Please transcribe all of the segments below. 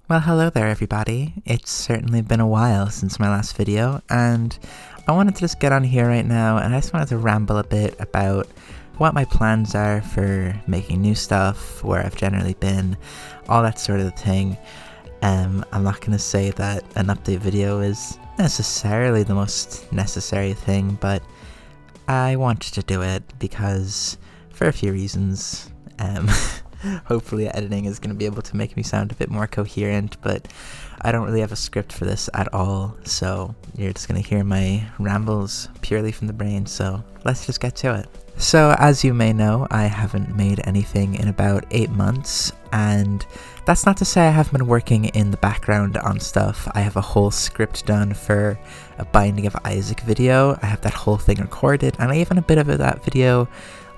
Well, hello there everybody. It's certainly been a while since my last video, and I wanted to just get on here right now and I just wanted to ramble a bit about what my plans are for making new stuff, where I've generally been, all that sort of thing. I'm not going to say that an update video is necessarily the most necessary thing, but I wanted to do it because, for a few reasons, hopefully editing is going to be able to make me sound a bit more coherent, but I don't really have a script for this at all, so you're just going to hear my rambles purely from the brain, so let's just get to it. So as you may know, I haven't made anything in about 8 months, and that's not to say I haven't been working in the background on stuff. I have a whole script done for a Binding of Isaac video. I have that whole thing recorded, and I even have a bit of that video,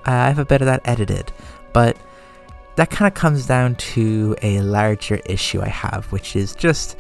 I have a bit of that edited, but that kind of comes down to a larger issue I have, which is just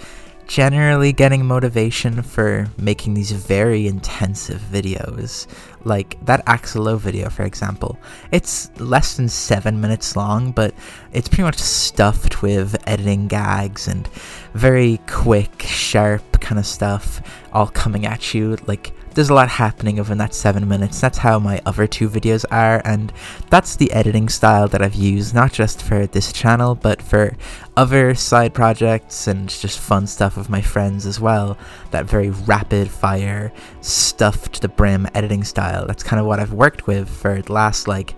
generally getting motivation for making these very intensive videos. Like that Axelo video, for example. It's less than 7 minutes long, but it's pretty much stuffed with editing gags and very quick, sharp kind of stuff all coming at you. Like, there's a lot happening within that 7 minutes. That's how my other 2 videos are, and that's the editing style that I've used, not just for this channel, but for other side projects and just fun stuff with my friends as well. That very rapid fire, stuffed to the brim editing style. That's kind of what I've worked with for the last like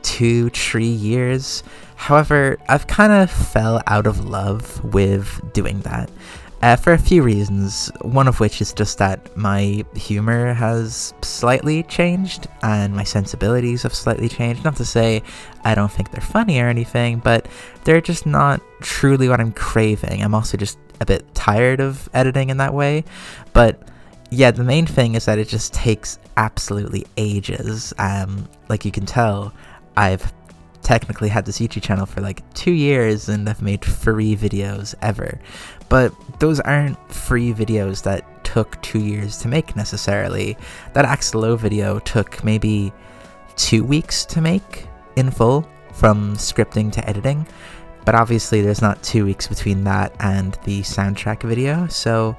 2-3 years. However, I've kind of fell out of love with doing that. For a few reasons, one of which is just that my humor has slightly changed and my sensibilities have slightly changed. Not to say I don't think they're funny or anything, but they're just not truly what I'm craving. I'm also just a bit tired of editing in that way. But yeah, the main thing is that it just takes absolutely ages. Like you can tell, I've technically had this YouTube channel for like 2 years and I've made free videos ever. But those aren't free videos that took 2 years to make necessarily. That Axelo video took maybe 2 weeks to make in full, from scripting to editing. But obviously there's not 2 weeks between that and the soundtrack video, so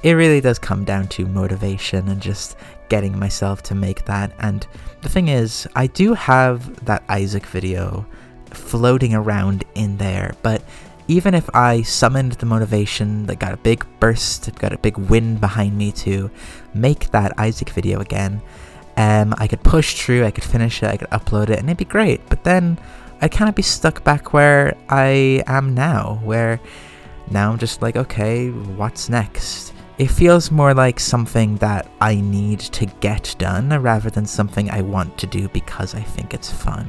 it really does come down to motivation and just getting myself to make that. And the thing is, I do have that Isaac video floating around in there, but even if I summoned the motivation, that got a big burst, got a big wind behind me to make that Isaac video again, I could push through, I could finish it, I could upload it, and it'd be great. But then I'd kind of be stuck back where I am now, where now I'm just like, okay, what's next? It feels more like something that I need to get done rather than something I want to do because I think it's fun.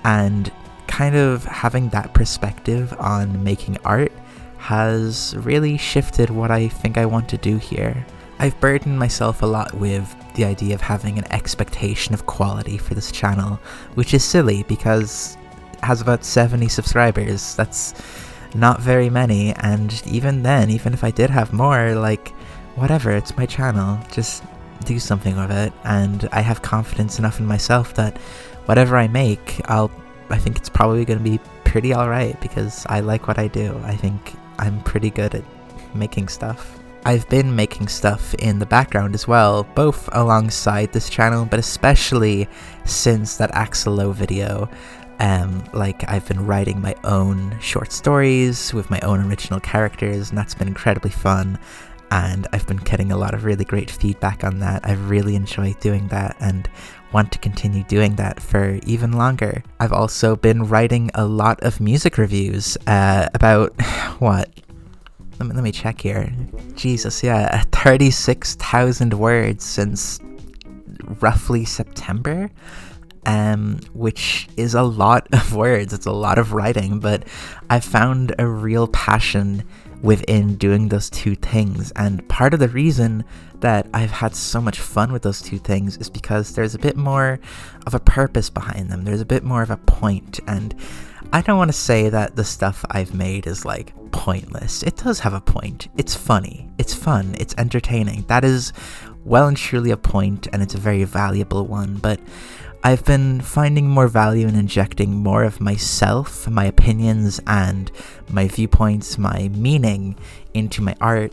And kind of having that perspective on making art has really shifted what I think I want to do here. I've burdened myself a lot with the idea of having an expectation of quality for this channel, which is silly because it has about 70 subscribers. That's not very many, and even then, even if I did have more, like, whatever, it's my channel, just do something with it. And I have confidence enough in myself that whatever I make, I think it's probably going to be pretty alright because I like what I do. I think I'm pretty good at making stuff. I've been making stuff in the background as well, both alongside this channel, but especially since that Axelo video. Like, I've been writing my own short stories with my own original characters, and that's been incredibly fun. And I've been getting a lot of really great feedback on that. I've really enjoyed doing that and want to continue doing that for even longer. I've also been writing a lot of music reviews, about, what? Let me check here. Jesus, yeah, 36,000 words since roughly September. Which is a lot of words, it's a lot of writing, but I found a real passion within doing those 2 things, and part of the reason that I've had so much fun with those 2 things is because there's a bit more of a purpose behind them, there's a bit more of a point, and I don't want to say that the stuff I've made is like pointless. It does have a point, it's funny, it's fun, it's entertaining, that is well and truly a point, and it's a very valuable one, but I've been finding more value in injecting more of myself, my opinions, and my viewpoints, my meaning into my art.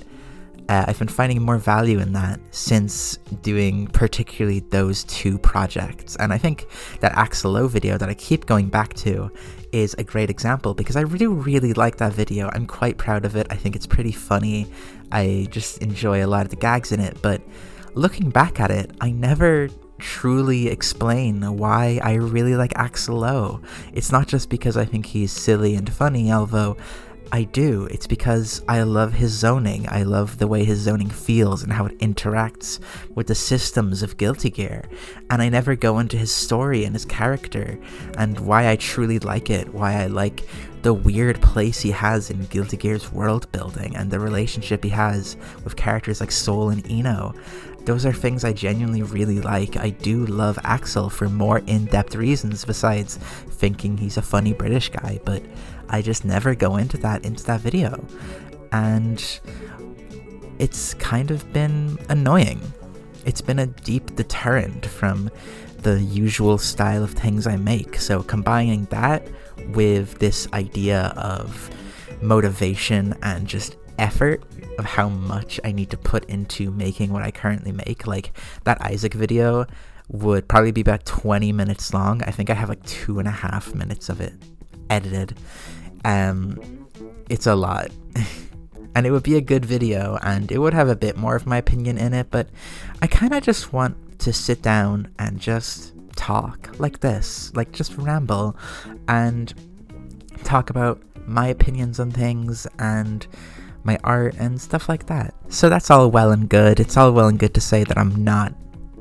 I've been finding more value in that since doing particularly those two projects. And I think that Axelo video that I keep going back to is a great example because I really like that video. I'm quite proud of it. I think it's pretty funny. I just enjoy a lot of the gags in it. But looking back at it, I never truly explain why I really like Axelo. It's not just because I think he's silly and funny, although I do. It's because I love his zoning. I love the way his zoning feels and how it interacts with the systems of Guilty Gear. And I never go into his story and his character and why I truly like it, why I like the weird place he has in Guilty Gear's world building and the relationship he has with characters like Soul and Xeno. Those are things I genuinely really like. I do love Axel for more in-depth reasons besides thinking he's a funny British guy, but I just never go into that video. And it's kind of been annoying. It's been a deep deterrent from the usual style of things I make. So combining that with this idea of motivation and just effort of how much I need to put into making what I currently make, like that Isaac video would probably be about 20 minutes long. I think I have like 2.5 minutes of it edited. It's a lot. And it would be a good video and it would have a bit more of my opinion in it, but I kind of just want to sit down and just talk like this, like just ramble and talk about my opinions on things and my art and stuff like that. So that's all well and good. It's all well and good to say that I'm not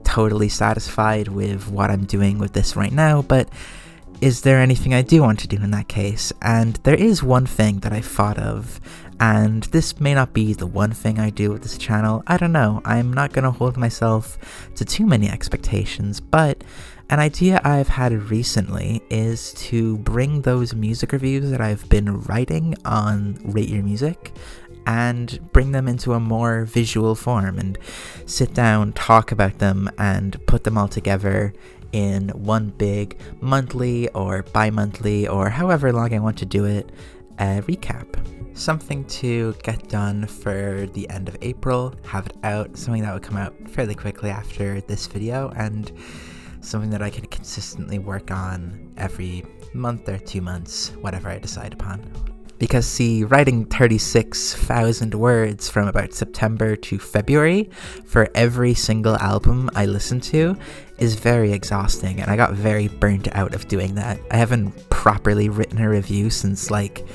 totally satisfied with what I'm doing with this right now, but is there anything I do want to do in that case? And there is one thing that I thought of, and this may not be the one thing I do with this channel. I don't know. I'm not going to hold myself to too many expectations, but an idea I've had recently is to bring those music reviews that I've been writing on Rate Your Music and bring them into a more visual form and sit down, talk about them, and put them all together in one big monthly or bi-monthly or however long I want to do it recap. Something to get done for the end of April, have it out, something that would come out fairly quickly after this video, and something that I can consistently work on every month or 2 months, whatever I decide upon. Because see, writing 36,000 words from about September to February for every single album I listen to is very exhausting, and I got very burnt out of doing that. I haven't properly written a review since like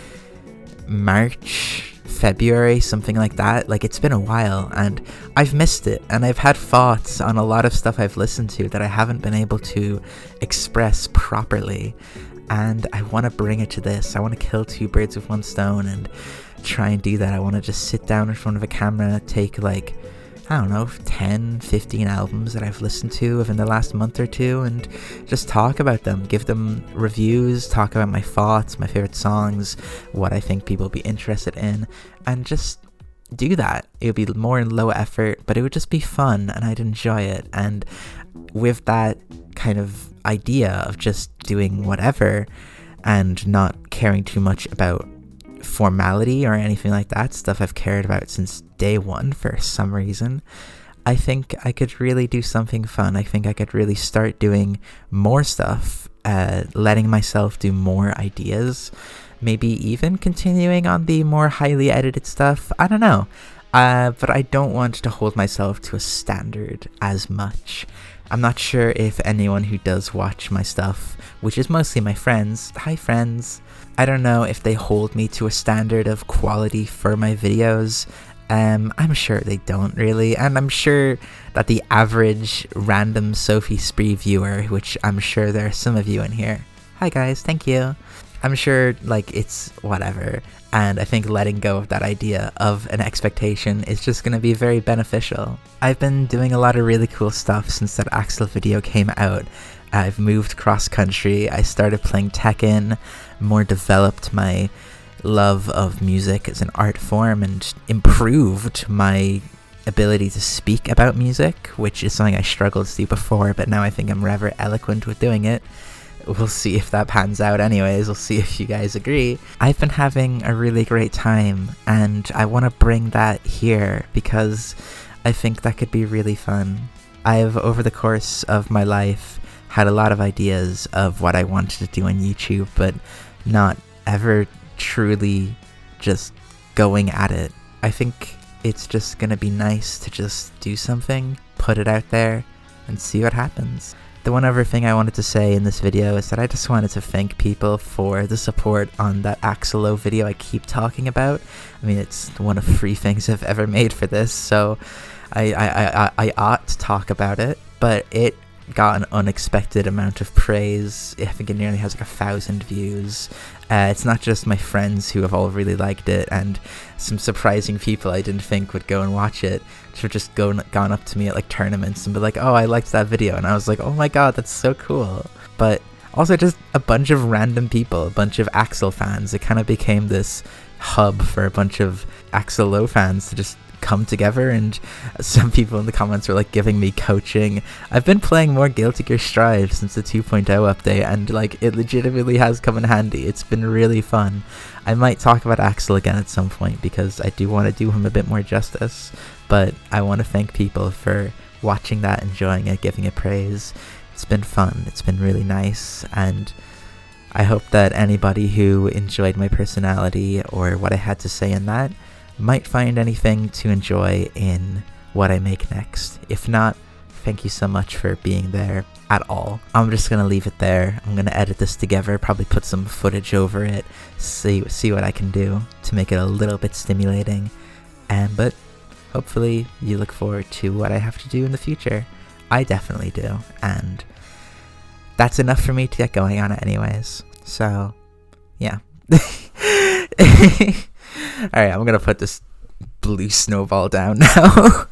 March, February, something like that. Like, it's been a while and I've missed it, and I've had thoughts on a lot of stuff I've listened to that I haven't been able to express properly, and I want to bring it to this. I want to kill two birds with one stone and try and do that. I want to just sit down in front of a camera, take like, I don't know, 10, 15 albums that I've listened to within the last month or two and just talk about them, give them reviews, talk about my thoughts, my favorite songs, what I think people will be interested in, and just do that. It would be more in low effort, but it would just be fun and I'd enjoy it. And with that kind of idea of just doing whatever and not caring too much about formality or anything like that, stuff I've cared about since day one for some reason, I think I could really do something fun. I think I could really start doing more stuff, letting myself do more ideas, maybe even continuing on the more highly edited stuff. I don't know, but I don't want to hold myself to a standard as much. I'm not sure if anyone who does watch my stuff, which is mostly my friends, hi friends, I don't know if they hold me to a standard of quality for my videos. I'm sure they don't really, and I'm sure that the average random Sophie Spraoi viewer, which I'm sure there are some of you in here, hi guys, thank you, I'm sure like it's whatever, and I think letting go of that idea of an expectation is just going to be very beneficial. I've been doing a lot of really cool stuff since that Axel video came out. I've moved cross country, I started playing Tekken, more developed my love of music as an art form, and improved my ability to speak about music, which is something I struggled to do before, but now I think I'm rather eloquent with doing it. We'll see if that pans out anyways. We'll see if you guys agree. I've been having a really great time, and I want to bring that here because I think that could be really fun. I've, over the course of my life, had a lot of ideas of what I wanted to do on YouTube, but not ever truly just going at it. I think it's just gonna be nice to just do something, put it out there, and see what happens. The one other thing I wanted to say in this video is that I just wanted to thank people for the support on that Xeno video I keep talking about. I mean, it's one of 3 things I've ever made for this, so I ought to talk about it, but it got an unexpected amount of praise. I think it nearly has like 1,000 views. It's not just my friends who have all really liked it, and some surprising people I didn't think would go and watch it, which have just gone up to me at like tournaments and be like, oh, I liked that video, and I was like, oh my god, that's so cool. But also just a bunch of random people, a bunch of Axel fans. It kind of became this hub for a bunch of Axel fans to just come together, and some people in the comments were like giving me coaching. I've been playing more Guilty Gear Strive since the 2.0 update, and like it legitimately has come in handy. It's been really fun. I might talk about Axel again at some point because I do want to do him a bit more justice, but I want to thank people for watching that, enjoying it, giving it praise. It's been fun. It's been really nice, and I hope that anybody who enjoyed my personality or what I had to say in that might find anything to enjoy in what I make next. If not, thank you so much for being there at all. I'm just gonna leave it there. I'm gonna edit this together, probably put some footage over it, see what I can do to make it a little bit stimulating, but hopefully you look forward to what I have to do in the future. I definitely do, and that's enough for me to get going on it anyways. So yeah. Alright, I'm gonna put this blue snowball down now.